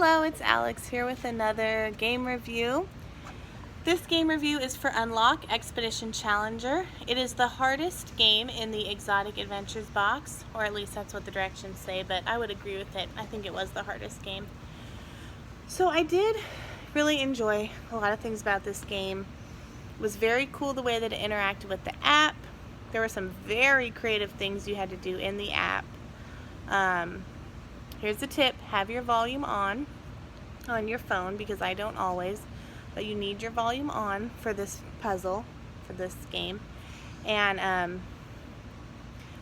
Hello, it's Alex here with another game review. This game review is for Unlock Expedition Challenger. It is the hardest game in the Exotic Adventures box, or at least that's what the directions say, but I would agree with it. I think it was the hardest game. So I did really enjoy a lot of things about this game. It was very cool the way that it interacted with the app. There were some very creative things you had to do in the app. Here's the tip: have your volume on your phone, because I don't always, but you need your volume on for this puzzle, for this game. And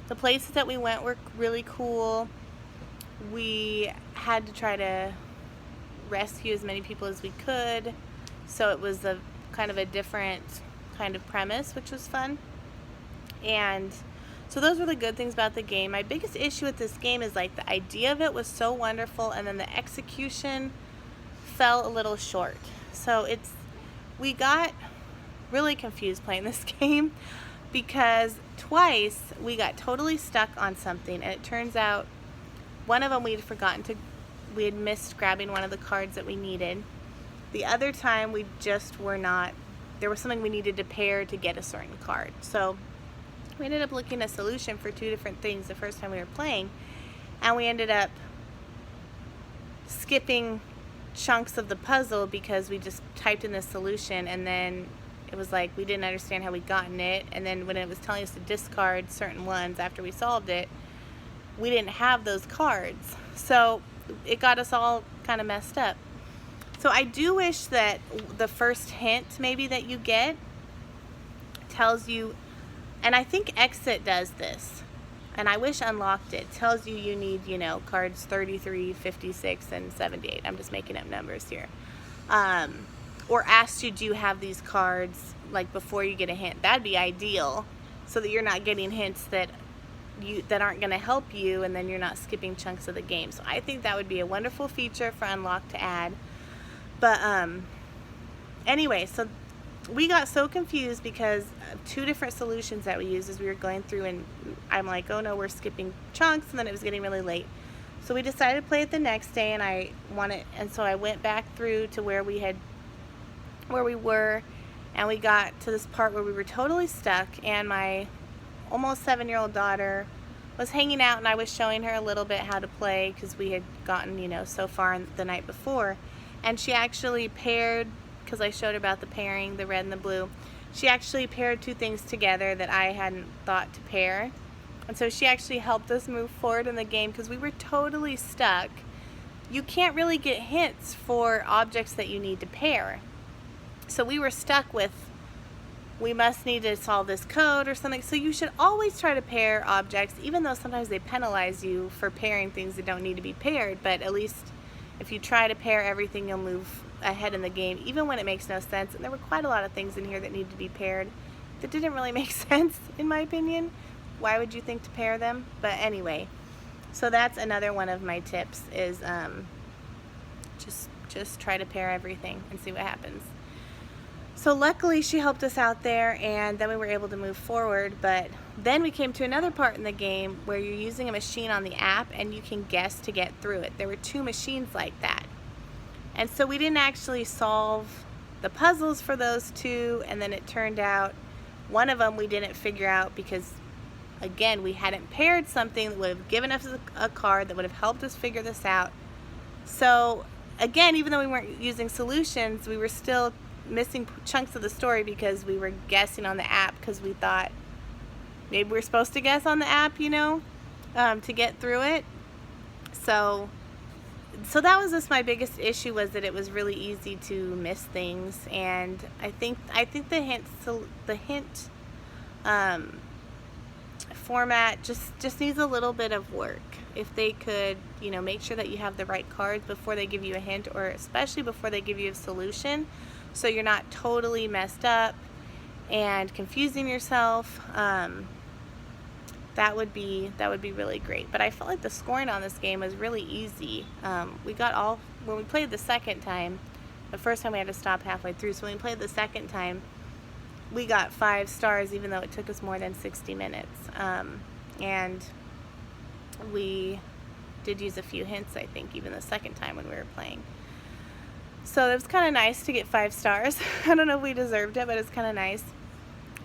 the places that we went were really cool. We had to try to rescue as many people as we could, so it was a kind of a different kind of premise, which was fun. And so those were the good things about the game. My biggest issue with this game is like the idea of it was so wonderful, and then the execution fell a little short. So we got really confused playing this game, because twice we got totally stuck on something, and it turns out one of them we had missed grabbing one of the cards that we needed. The other time we just were not, there was something we needed to pair to get a certain card. So we ended up looking at a solution for two different things the first time we were playing, and we ended up skipping chunks of the puzzle because we just typed in the solution, and then it was like we didn't understand how we'd gotten it, and then when it was telling us to discard certain ones after we solved it, we didn't have those cards. So it got us all kind of messed up. So I do wish that the first hint maybe that you get tells you, and I think Exit does this, and I wish Unlocked it, tells you need, cards 33, 56, and 78. I'm just making up numbers here. Or asks you, do you have these cards, like before you get a hint. That'd be ideal, so that you're not getting hints that aren't going to help you, and then you're not skipping chunks of the game. So I think that would be a wonderful feature for Unlocked to add. But anyway, so we got so confused because of two different solutions that we used as we were going through, and I'm like, oh no, we're skipping chunks, and then it was getting really late. So we decided to play it the next day, and so I went back through to where we were, and we got to this part where we were totally stuck, and my almost 7-year-old daughter was hanging out, and I was showing her a little bit how to play, because we had gotten, so far the night before, and she actually paired, because I showed her about the pairing, the red and the blue. She actually paired two things together that I hadn't thought to pair. And so she actually helped us move forward in the game, because we were totally stuck. You can't really get hints for objects that you need to pair. So we were stuck with, we must need to solve this code or something. So you should always try to pair objects, even though sometimes they penalize you for pairing things that don't need to be paired. But at least if you try to pair everything, you'll move ahead in the game, even when it makes no sense. And there were quite a lot of things in here that needed to be paired that didn't really make sense, in my opinion. Why would you think to pair them? But anyway, so that's another one of my tips, is just try to pair everything and see what happens. So luckily she helped us out there, and then we were able to move forward. But then we came to another part in the game where you're using a machine on the app, and you can guess to get through it. There were two machines like that. And so we didn't actually solve the puzzles for those two, and then it turned out one of them we didn't figure out because, again, we hadn't paired something that would have given us a card that would have helped us figure this out. So again, even though we weren't using solutions, we were still missing chunks of the story because we were guessing on the app, because we thought maybe we're supposed to guess on the app, to get through it. So that was just my biggest issue, was that it was really easy to miss things, and I think the hint format just needs a little bit of work. If they could, make sure that you have the right cards before they give you a hint, or especially before they give you a solution, so you're not totally messed up and confusing yourself. That would be really great. But I felt like the scoring on this game was really easy. When we played the second time, the first time we had to stop halfway through, so when we played the second time, we got 5 stars, even though it took us more than 60 minutes. And we did use a few hints, I think, even the second time when we were playing. So it was kind of nice to get 5 stars. I don't know if we deserved it, but it's kind of nice.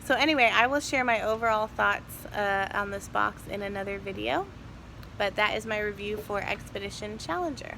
So anyway, I will share my overall thoughts on this box in another video. But that is my review for Expedition Challenger.